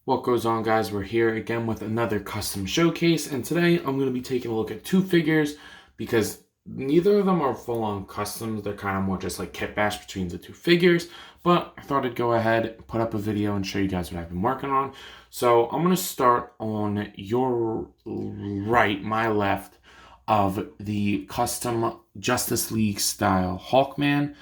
What goes on, guys? We're here again with another custom showcase, and today I'm going to be taking a look at two figures because neither of them are full-on customs. They're kind of more just like kit bash between the two figures, but I thought I'd go ahead, put up a video, and show you guys what I've been working on. So I'm going to start on your right, my left, of the custom Justice League style Hawkman.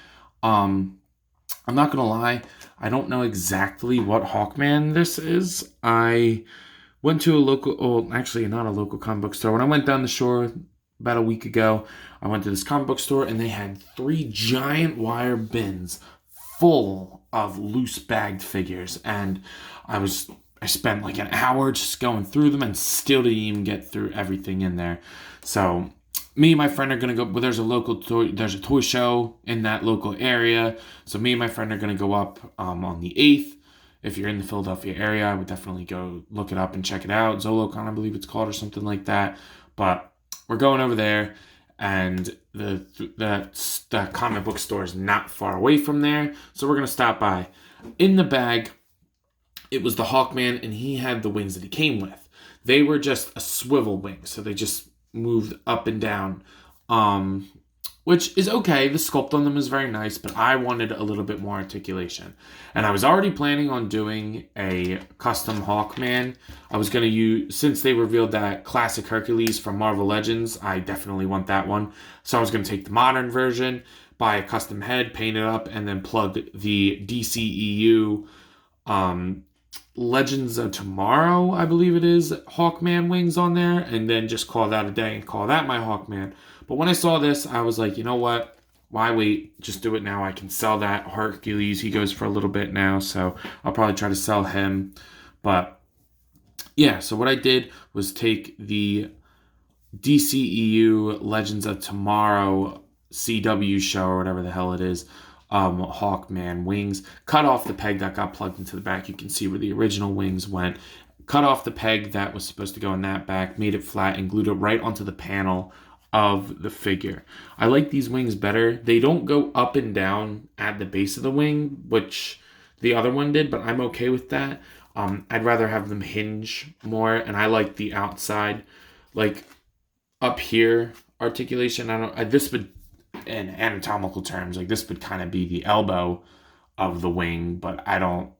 I'm not gonna lie, I don't know exactly what Hawkman this is. I went to a local, oh, actually not a local comic book store. When I went down the shore about a week ago, I went to this comic book store and they had 3 giant wire bins full of loose bagged figures. And I spent like an hour just going through them and still didn't even get through everything in there. So me and my friend are gonna go. Well, there's a toy show in that local area. So me and my friend are gonna go up on the 8th. If you're in the Philadelphia area, I would definitely go look it up and check it out. ZoloCon, I believe it's called, or something like that. But we're going over there, and the comic book store is not far away from there. So we're gonna stop by. In the bag, it was the Hawkman, and he had the wings that he came with. They were just a swivel wing, so they just moved up and down, which is okay. The sculpt on them is very nice, but I wanted a little bit more articulation. And I was already planning on doing a custom Hawkman. I was going to use, since they revealed that classic Hercules from Marvel Legends, I definitely want that one. So I was going to take the modern version, buy a custom head, paint it up, and then plug the DCEU Legends of Tomorrow, I believe it is, Hawkman wings on there, and then just call that a day and call that my Hawkman. But when I saw this, I was like, you know what? Why wait? Just do it now. I can sell that Hercules. He goes for a little bit now, so I'll probably try to sell him. But yeah, so what I did was take the DCEU Legends of Tomorrow CW show, or whatever the hell it is, Hawkman wings, cut off the peg that got plugged into the back. You can see where the original wings went. Cut off the peg that was supposed to go in that back, made it flat, and glued it right onto the panel of the figure. I like these wings better. They don't go up and down at the base of the wing, which the other one did, but I'm okay with that. I'd rather have them hinge more, and I like the outside, like up here articulation. This would, in anatomical terms, like this would kind of be the elbow of the wing, but I don't,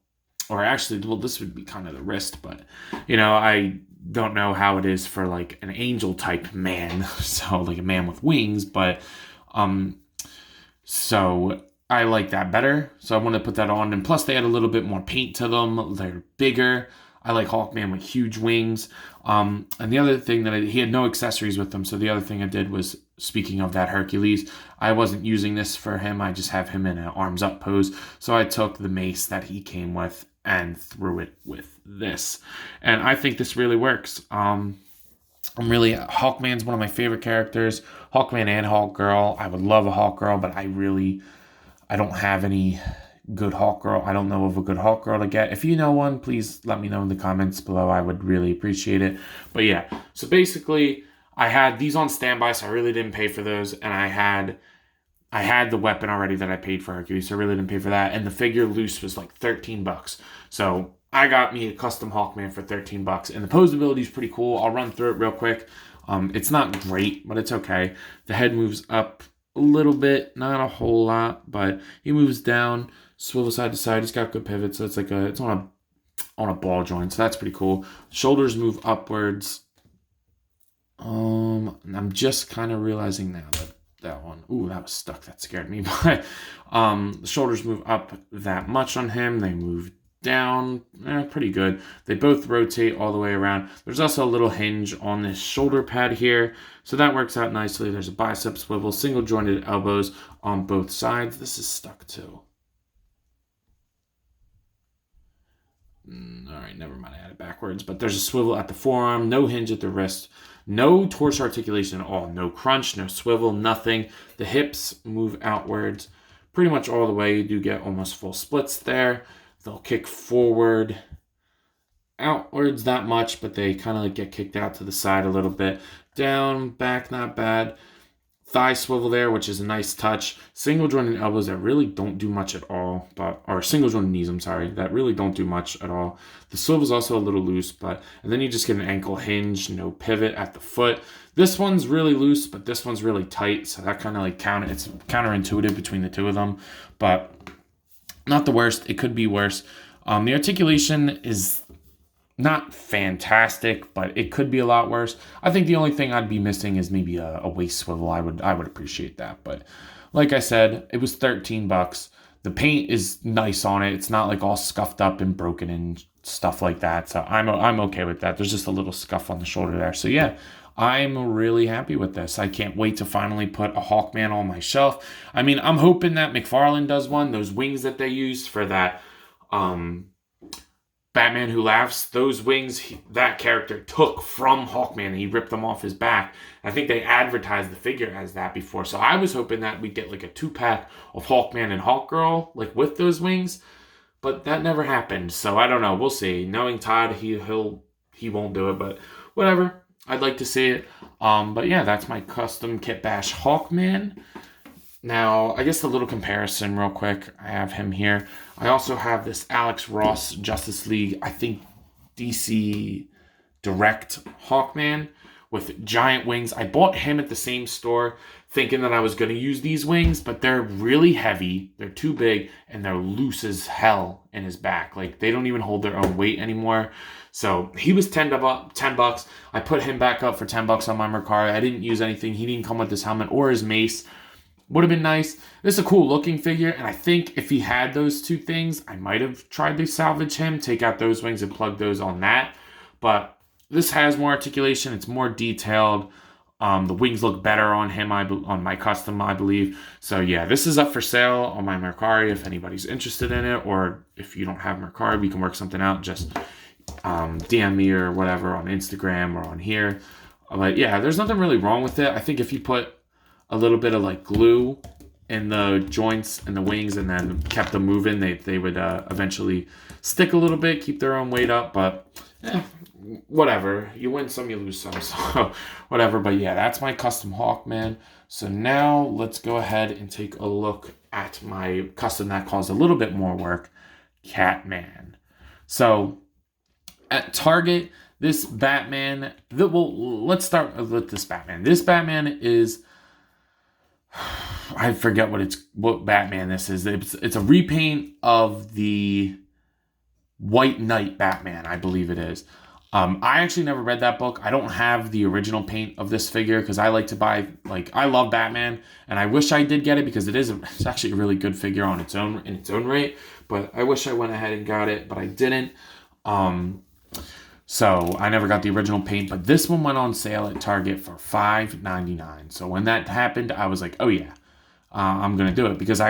or actually, well, this would be kind of the wrist, but I don't know how it is for like an angel type man, so like a man with wings, but so I like that better. So I want to put that on, and plus they had a little bit more paint to them. They're bigger. I like Hawkman with huge wings. And the other thing that he had no accessories with him. So the other thing I did was, speaking of that Hercules, I wasn't using this for him. I just have him in an arms up pose. So I took the mace that he came with and threw it with this. And I think this really works. Hawkman's one of my favorite characters. Hawkman and Hawkgirl. I would love a Hawkgirl, but I don't have any good Hawkgirl. I don't know of a good Hawkgirl to get. If you know one, please let me know in the comments below. I would really appreciate it. But yeah, so basically I had these on standby, so I really didn't pay for those, and I had the weapon already that I paid for Hercules, so I really didn't pay for that. And the figure loose was like $13. So I got me a custom Hawkman for $13, and the pose ability is pretty cool. I'll run through it real quick. It's not great, but it's okay. The head moves up a little bit, not a whole lot, but he moves down, swivel side to side. He's got good pivots, so it's on a ball joint, so that's pretty cool. Shoulders move upwards. I'm just kind of realizing now that one, ooh, that was stuck. That scared me. But the shoulders move up that much on him. They move down, pretty good. They both rotate all the way around. There's also a little hinge on this shoulder pad here, so that works out nicely. There's a bicep swivel, single jointed elbows on both sides. This is stuck too. All right, never mind. I had it backwards, but there's a swivel at the forearm, no hinge at the wrist, no torso articulation at all, no crunch, no swivel, nothing. The hips move outwards pretty much all the way. You do get almost full splits there. They'll kick forward, outwards that much, but they kind of like get kicked out to the side a little bit. Down, back, not bad. thigh swivel there, which is a nice touch. Single jointed elbows that really don't do much at all, or single jointed knees, I'm sorry, that really don't do much at all. The swivel's also a little loose, and then you just get an ankle hinge, no pivot at the foot. This one's really loose, but this one's really tight, so that kind of like it's counterintuitive between the two of them, but not the worst. It could be worse. The articulation is not fantastic, but it could be a lot worse. I think the only thing I'd be missing is maybe a waist swivel. I would appreciate that. But like I said, it was $13. The paint is nice on it. It's not like all scuffed up and broken and stuff like that. So I'm okay with that. There's just a little scuff on the shoulder there. So yeah, I'm really happy with this. I can't wait to finally put a Hawkman on my shelf. I mean, I'm hoping that Mcfarlane does one. Those wings that they used for that Batman Who Laughs, those wings, that character took from Hawkman. He ripped them off his back. I think they advertised the figure as that before. So I was hoping that we'd get like a 2-pack of Hawkman and Hawkgirl, like with those wings. But that never happened. So I don't know. We'll see. Knowing Todd, he won't do it. But whatever. I'd like to see it. But yeah, that's my custom Kit Bash Hawkman. Now, I guess a little comparison real quick. I have him here. I also have this Alex Ross Justice League, I think DC Direct Hawkman with giant wings. I bought him at the same store thinking that I was going to use these wings, but they're really heavy, they're too big, and they're loose as hell in his back. Like, they don't even hold their own weight anymore. So he was $10. I put him back up for $10 on my Mercari. I didn't use anything. He didn't come with his helmet or his mace. Would have been nice. This is a cool looking figure, and I think if he had those two things, I might have tried to salvage him, take out those wings and plug those on that. But this has more articulation. It's more detailed. The wings look better on him, on my custom, I believe. So yeah, this is up for sale on my Mercari if anybody's interested in it, or if you don't have Mercari, we can work something out. Just DM me or whatever on Instagram or on here. But yeah, there's nothing really wrong with it. I think if you put a little bit of like glue in the joints and the wings and then kept them moving, they would eventually stick a little bit, keep their own weight up. But whatever, you win some, you lose some, so whatever. But yeah, that's my custom Hawkman. So now let's go ahead and take a look at my custom that caused a little bit more work, Catman. So at Target, this Batman, let's start with this Batman. This Batman is, I forget what Batman this is. It's a repaint of the White Knight Batman, I believe it is. I actually never read that book. I don't have the original paint of this figure because I like to buy, I love Batman, and I wish I did get it because it's actually a really good figure in its own right. But I wish I went ahead and got it, but I didn't. So I never got the original paint, but this one went on sale at Target for $5.99. So when that happened, I was like, oh yeah, I'm gonna do it, because when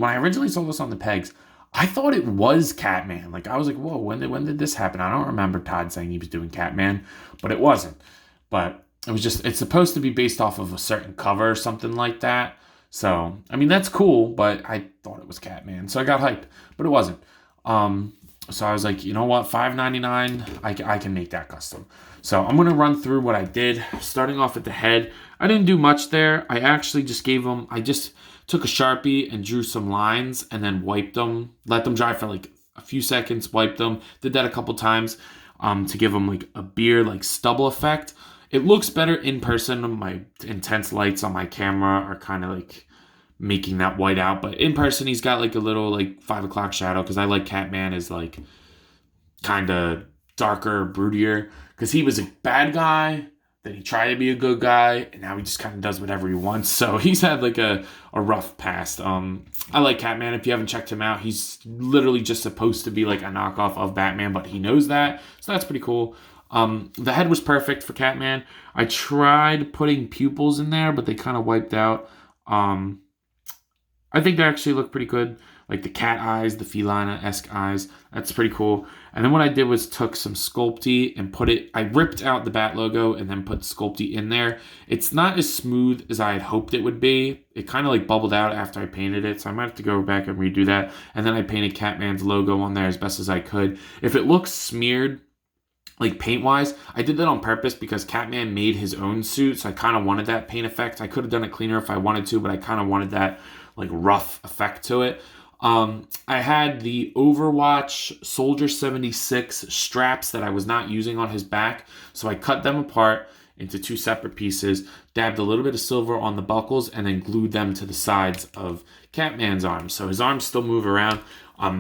I originally saw this on the pegs, I thought it was Catman. Like, I was like, whoa, when did this happen? I don't remember Todd saying he was doing Catman, but it wasn't. But it's supposed to be based off of a certain cover or something like that. So, I mean, that's cool, but I thought it was Catman. So I got hyped, but it wasn't. So I was like, you know what, $5.99, I can make that custom. So I'm going to run through what I did, starting off at the head. I didn't do much there. I actually just took a Sharpie and drew some lines and then wiped them, let them dry for like a few seconds, wiped them. Did that a couple times to give them like a beard, like stubble effect. It looks better in person. My intense lights on my camera are kind of like making that white out, but in person he's got like a little like 5 o'clock shadow, because I like Catman is like kind of darker, broodier, because he was a bad guy, then he tried to be a good guy, and now he just kind of does whatever he wants. So he's had like a rough past. I like Catman. If you haven't checked him out, he's literally just supposed to be like a knockoff of Batman, but he knows that, so that's pretty cool. The head was perfect for Catman. I tried putting pupils in there, but they kind of wiped out. I think they actually look pretty good. Like the cat eyes, the Felina-esque eyes. That's pretty cool. And then what I did was took some Sculpey and I ripped out the Bat logo and then put Sculpey in there. It's not as smooth as I had hoped it would be. It kind of like bubbled out after I painted it, so I might have to go back and redo that. And then I painted Catman's logo on there as best as I could. If it looks smeared, like paint wise. I did that on purpose because Catman made his own suit, so I kind of wanted that paint effect. I could have done it cleaner if I wanted to, but I kind of wanted that like rough effect to it. I had the Overwatch Soldier 76 straps that I was not using on his back, so I cut them apart into 2 separate pieces, dabbed a little bit of silver on the buckles, and then glued them to the sides of Catman's arms. So his arms still move around.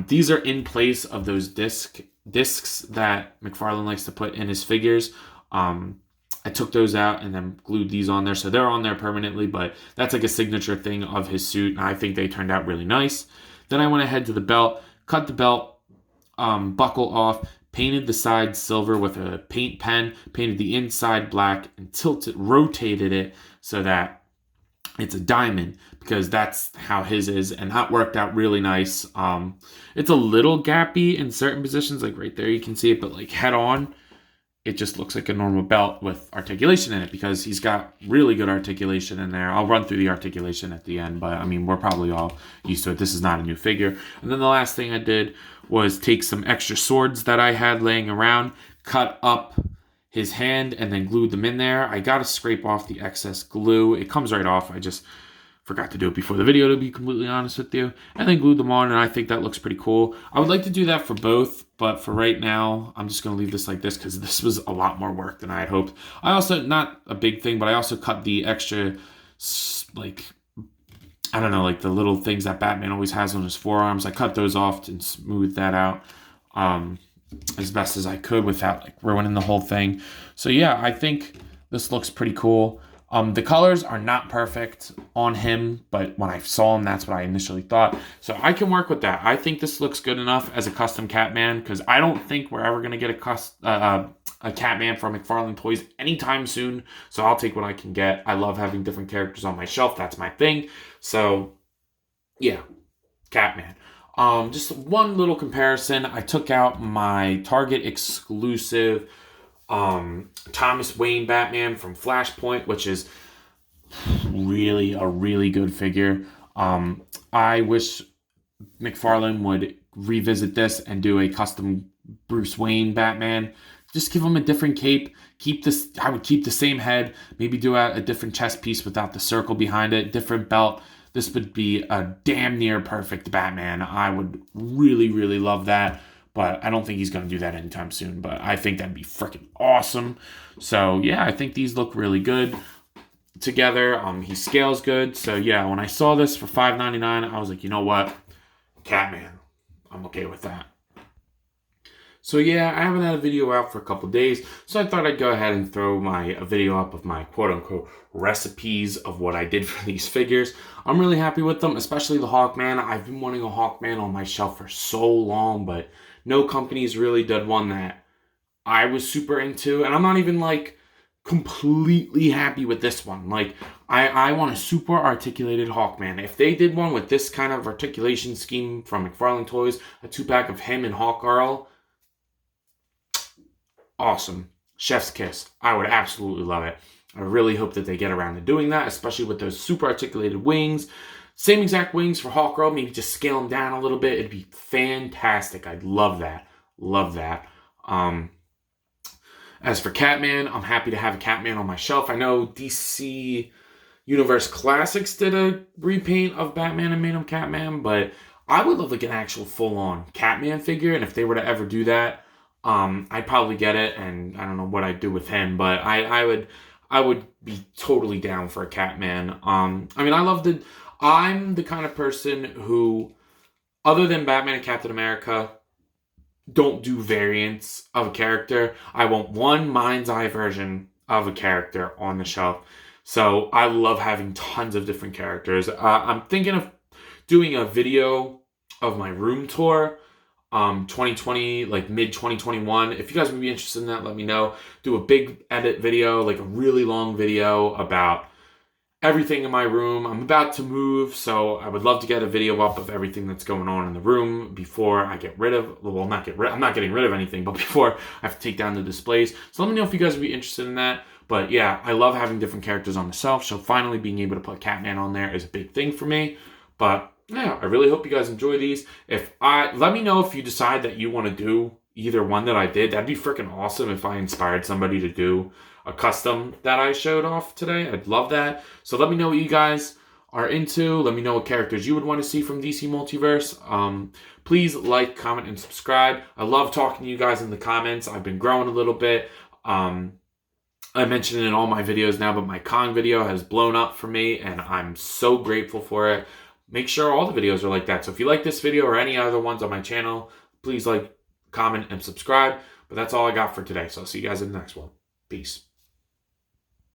These are in place of those discs that McFarlane likes to put in his figures. I took those out and then glued these on there, so they're on there permanently, but that's like a signature thing of his suit, and I think they turned out really nice. Then I went ahead to the belt, cut the belt buckle off, painted the sides silver with a paint pen, painted the inside black, and rotated it so that it's a diamond, because that's how his is, and that worked out really nice. It's a little gappy in certain positions, like right there you can see it, but like head on, it just looks like a normal belt with articulation in it, because he's got really good articulation in there. I'll run through the articulation at the end, but I mean, we're probably all used to it. This is not a new figure. And then the last thing I did was take some extra swords that I had laying around, cut up his hand, and then glued them in there. I got to scrape off the excess glue. It comes right off. I just forgot to do it before the video, to be completely honest with you. And then glued them on, and I think that looks pretty cool. I would like to do that for both, but for right now, I'm just going to leave this like this because this was a lot more work than I had hoped. I also, not a big thing, but I also cut the extra, like, I don't know, like the little things that Batman always has on his forearms. I cut those off and smoothed that out as best as I could without like ruining the whole thing. So yeah, I think this looks pretty cool. The colors are not perfect on him, but when I saw him, that's what I initially thought. So I can work with that. I think this looks good enough as a custom Catman, because I don't think we're ever going to get a Catman from Mcfarlane Toys anytime soon. So I'll take what I can get. I love having different characters on my shelf. That's my thing. So yeah, Catman. Just one little comparison. I took out my Target exclusive Thomas Wayne Batman from Flashpoint, which is really a really good figure. I wish McFarlane would revisit this and do a custom Bruce Wayne Batman. Just give him a different cape. I would keep the same head. Maybe do a different chest piece without the circle behind it. Different belt. This would be a damn near perfect Batman. I would really, really love that. But I don't think he's going to do that anytime soon. But I think that'd be freaking awesome. So, yeah, I think these look really good together. He scales good. So, yeah, when I saw this for $5.99, I was like, you know what? Catman. I'm okay with that. So, yeah, I haven't had a video out for a couple days. So I thought I'd go ahead and throw a video up of my quote-unquote recipes of what I did for these figures. I'm really happy with them, especially the Hawkman. I've been wanting a Hawkman on my shelf for so long, but no company's really done one that I was super into. And I'm not even like completely happy with this one. Like I want a super articulated Hawkman. If they did one with this kind of articulation scheme from Mcfarlane Toys, a 2-pack of him and Hawkgirl, awesome. Chef's kiss. I would absolutely love it. I really hope that they get around to doing that, especially with those super articulated wings. Same exact wings for Hawkgirl, maybe just scale them down a little bit. It'd be fantastic. I'd love that. Love that. As for Catman, I'm happy to have a Catman on my shelf. I know DC Universe Classics did a repaint of Batman and made him Catman, but I would love like an actual full-on Catman figure, and if they were to ever do that, I'd probably get it, and I don't know what I'd do with him, but I would be totally down for a Catman. I mean, I'm the kind of person who, other than Batman and Captain America, don't do variants of a character. I want one mind's eye version of a character on the shelf. So I love having tons of different characters. I'm thinking of doing a video of my room tour, 2020, like mid 2021. If you guys would be interested in that, let me know. Do a big edit video, like a really long video about everything in my room. I'm about to move, so I would love to get a video up of everything that's going on in the room before I get rid of, I'm not getting rid of anything, but before I have to take down the displays. So let me know if you guys would be interested in that. But yeah, I love having different characters on the shelf, so finally being able to put Catman on there is a big thing for me. But yeah, I really hope you guys enjoy these. Let me know if you decide that you want to do either one that I did. That'd be freaking awesome if I inspired somebody to do a custom that I showed off today. I'd love that. So let me know what you guys are into. Let me know what characters you would want to see from DC Multiverse. Please like, comment, and subscribe. I love talking to you guys in the comments. I've been growing a little bit. I mentioned it in all my videos now, but my Kong video has blown up for me, and I'm so grateful for it. Make sure all the videos are like that. So if you like this video or any other ones on my channel, please like, comment, and subscribe. But that's all I got for today. So I'll see you guys in the next one. Peace.